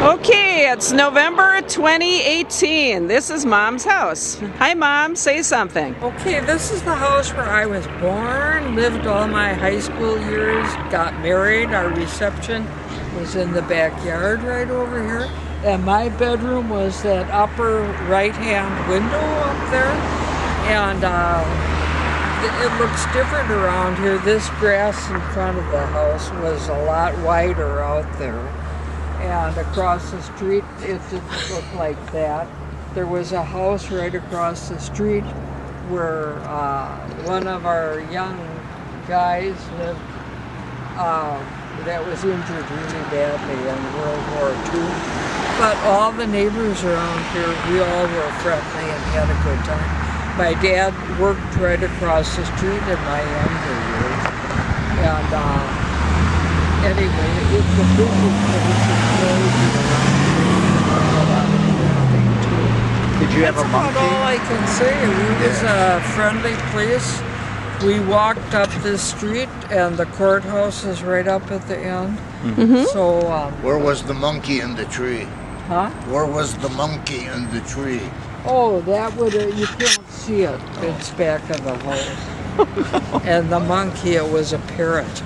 Okay, it's November 2018. This is Mom's house. Hi, Mom. Say something. Okay, this is the house where I was born, lived all my high school years, got married. Our reception was in the backyard right over here. And my bedroom was that upper right-hand window up there. And it looks different around here. This grass in front of the house was a lot wider out there. And across the street, it didn't look like that. There was a house right across the street where one of our young guys lived that was injured really badly in World War II. But all the neighbors around here, we all were friendly and had a good time. My dad worked right across the street in my younger years. And anyway, it's a busy place. Did you have a monkey? That's about all I can say. It was a friendly place. We walked up this street, and the courthouse is right up at the end. Mm-hmm. So, where was the monkey in the tree? huh? Where was the monkey in the tree? Oh, that would you can't see it. It's back of the house. And the monkey, it was a parrot.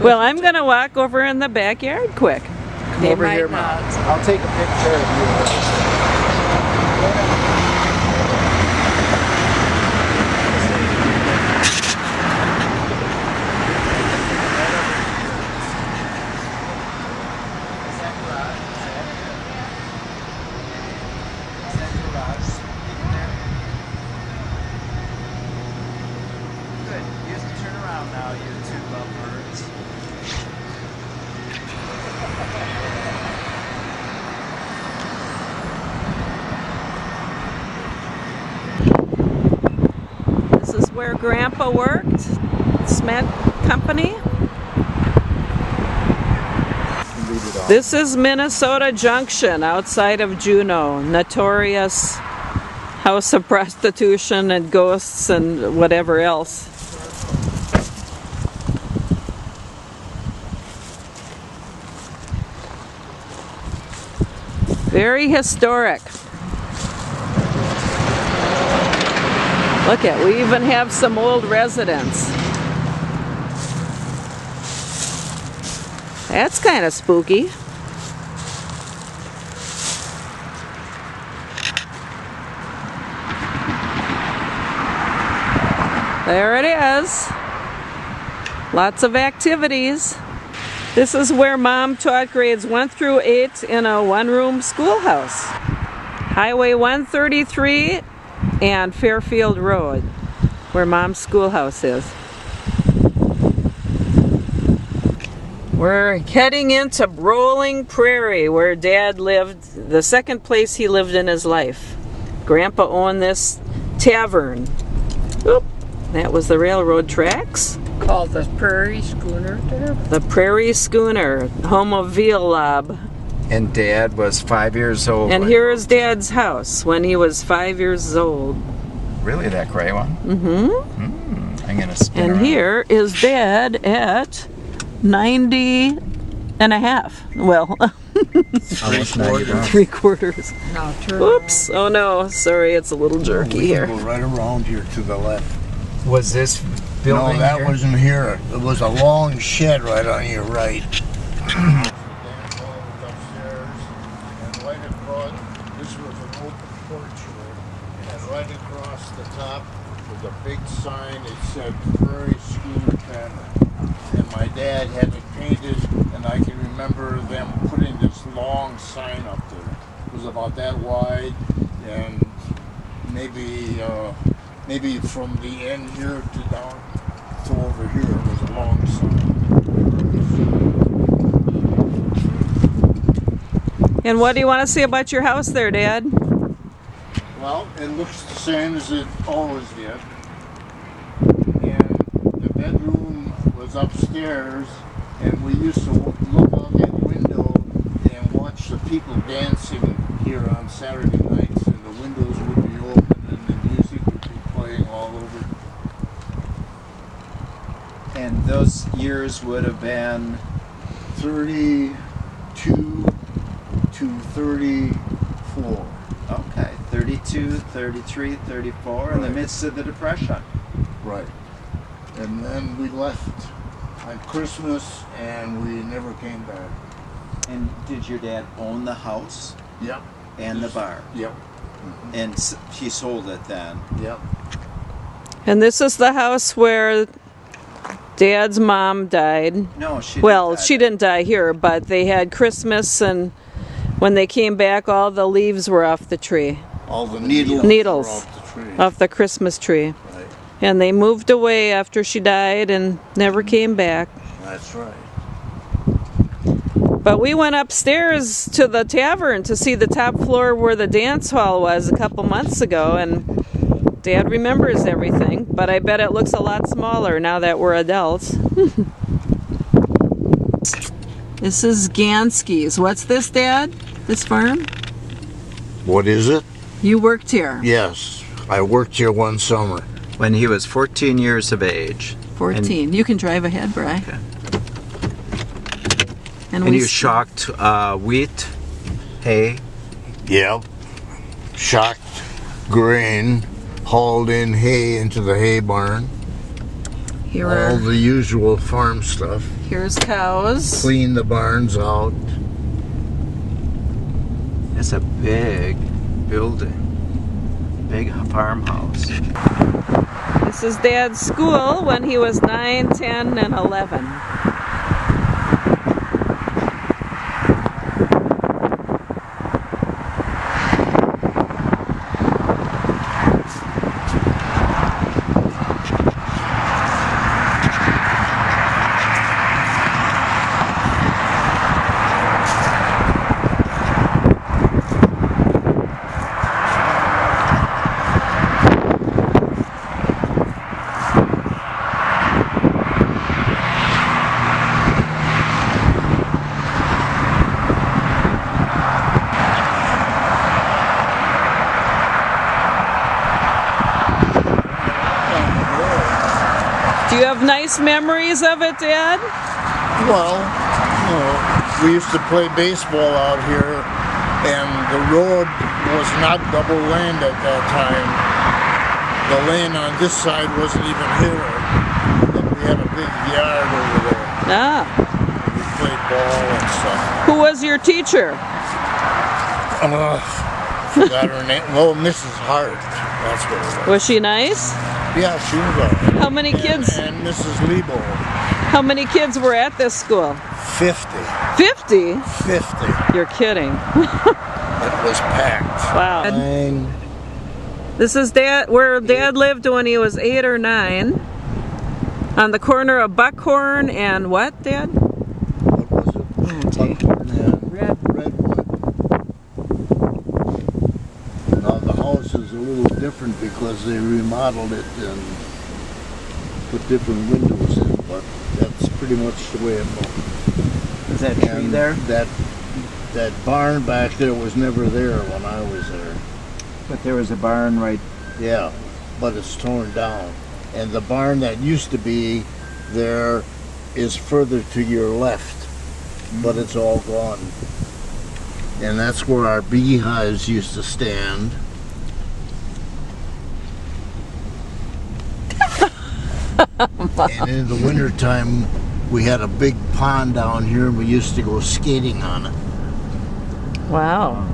Well, I'm going to walk over in the backyard quick. They Over might here, not. Mom. I'll take a picture of you. Good. You have to turn around now, you two lovebirds. This is where Grandpa worked. Cement company. This is Minnesota Junction outside of Juneau. Notorious house of prostitution and ghosts and whatever else. Very historic. Look at, we even have some old residents. That's kind of spooky. There it is. Lots of activities. This is where Mom taught grades 1 through 8 in a one-room schoolhouse. Highway 133 and Fairfield Road, where Mom's schoolhouse is. We're heading into Rolling Prairie, where Dad lived, the second place he lived in his life. Grandpa owned this tavern. Oop, that was the railroad tracks. Called the Prairie Schooner there. The Prairie Schooner, home of Veal Lob. And Dad was 5 years old. And here is Dad's house when he was 5 years old. Really, that gray one? Mm-hmm. I'm gonna spin And around. here is Dad at 90 and a half. Well, Almost 90. 3/4. Now turn Oops. Oh no. Sorry, it's a little jerky We here. can go right around here to the left. Was this No, building that here? wasn't here. It was a long shed right on your right. This was an open porch here, and right across the top was a big sign that said Prairie Schooner Tavern. And my dad had it painted, and I can remember them putting this long sign up there. It was about that wide, and maybe from the end here to down to over here was a long sign. And what do you want to say about your house there, Dad? Well, it looks the same as it always did. And the bedroom was upstairs, and we used to look out that window and watch the people dancing here on Saturday nights, and the windows would be open and the music would be playing all over. And those years would have been 32, 34. Okay, 32, 33, 34, in the Right. midst of the Depression. Right. And then we left on Christmas and we never came back. And did your dad own the house Yep. and the bar? Yep. And he sold it then? Yep. And this is the house where Dad's mom died. No, she Well, didn't die she there. didn't die here, but they had Christmas, and when they came back, all the leaves were off the tree, All the needles, Needles. were off the tree. off the Christmas tree. Right. And they moved away after she died and never came back. That's right. But we went upstairs to the tavern to see the top floor where the dance hall was a couple months ago, and Dad remembers everything, but I bet it looks a lot smaller now that we're adults. This is Gansky's. What's this, Dad? This farm? What is it? You worked here. Yes. I worked here one summer. When he was 14 years of age. 14. You can drive ahead, Bri. Okay. And And we you shocked wheat, hay. Yep. Shocked grain, hauled in hay into the hay barn. here All are, the usual farm stuff. here's cows. Clean the barns out. It's a big building. Big farmhouse. This is Dad's school when he was 9, 10, and 11. Do you have nice memories of it, Dad? Well, we used to play baseball out here, and the road was not double lane at that time. The lane on this side wasn't even here. And we had a big yard over there. Ah. We played ball and stuff. Who was your teacher? Forgot her name. Well, Mrs. Hart. That's what it was. Was she nice? Yeah, she was all right. How many kids? And Mrs. Lebo. How many kids were at this school? 50. 50? 50. You're kidding. It was packed. Wow. And This is Dad, where Dad lived when he was 8 or 9. On the corner of Buckhorn and what, Dad? what was it? Buckhorn and Redwood. Now the house is a little different because they remodeled it and put different windows in, but that's pretty much the way it looked. Is that tree And there? that barn back there was never there when I was there. But there was a barn right. Yeah, but it's torn down. And the barn that used to be there is further to your left, but it's all gone. And that's where our beehives used to stand. And in the wintertime, we had a big pond down here and we used to go skating on it. Wow.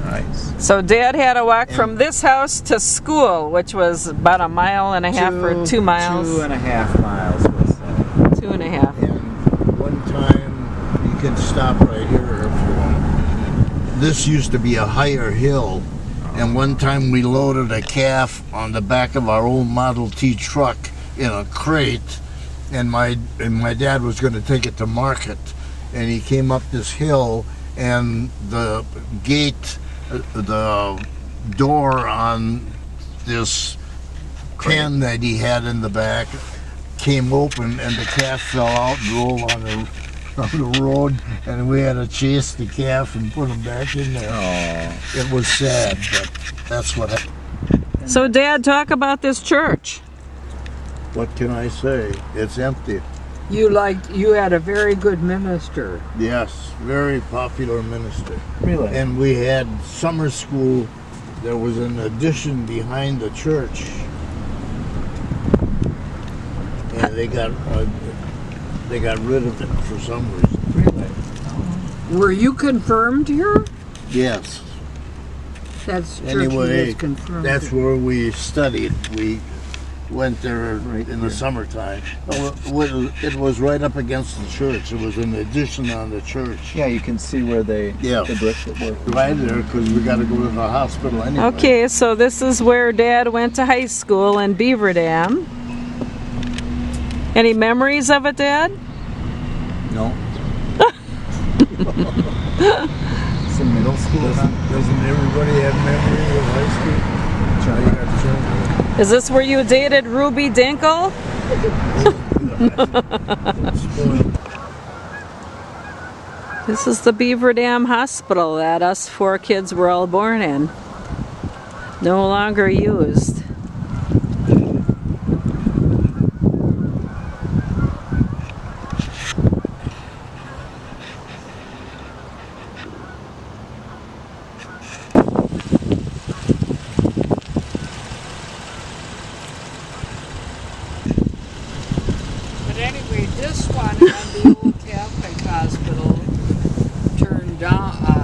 Nice. So Dad had to walk from this house to school, which was about 1.5 miles or 2 miles. 2.5 miles. Was that. 2.5. And one time, you can stop right here if you want. This used to be a higher hill, and one time we loaded a calf on the back of our old Model T truck in a crate, and my dad was going to take it to market, and he came up this hill, and the gate, the door on this pen that he had in the back came open, and the calf fell out and rolled on the road, and we had to chase the calf and put him back in there. Oh. It was sad, but that's what happened. So Dad, talk about this church. What can I say? It's empty. You had a very good minister. Yes, very popular minister. Really? And we had summer school. There was an addition behind the church, and they got rid of it for some reason. Really? Were you confirmed here? Yes. That's church Anyway, was confirmed. that's where we studied. We went there Right in here. the summertime. It was right up against the church. It was an addition on the church. Yeah, you can see where the bricks that were. Right there, because we got to go to the hospital anyway. Okay, so this is where Dad went to high school in Beaver Dam. Any memories of it, Dad? No. Some middle school. Doesn't everybody have memories of high school? Is this where you dated Ruby Dinkle? This is the Beaver Dam Hospital that us 4 kids were all born in. No longer used. But anyway, this one on the old Catholic hospital turned down.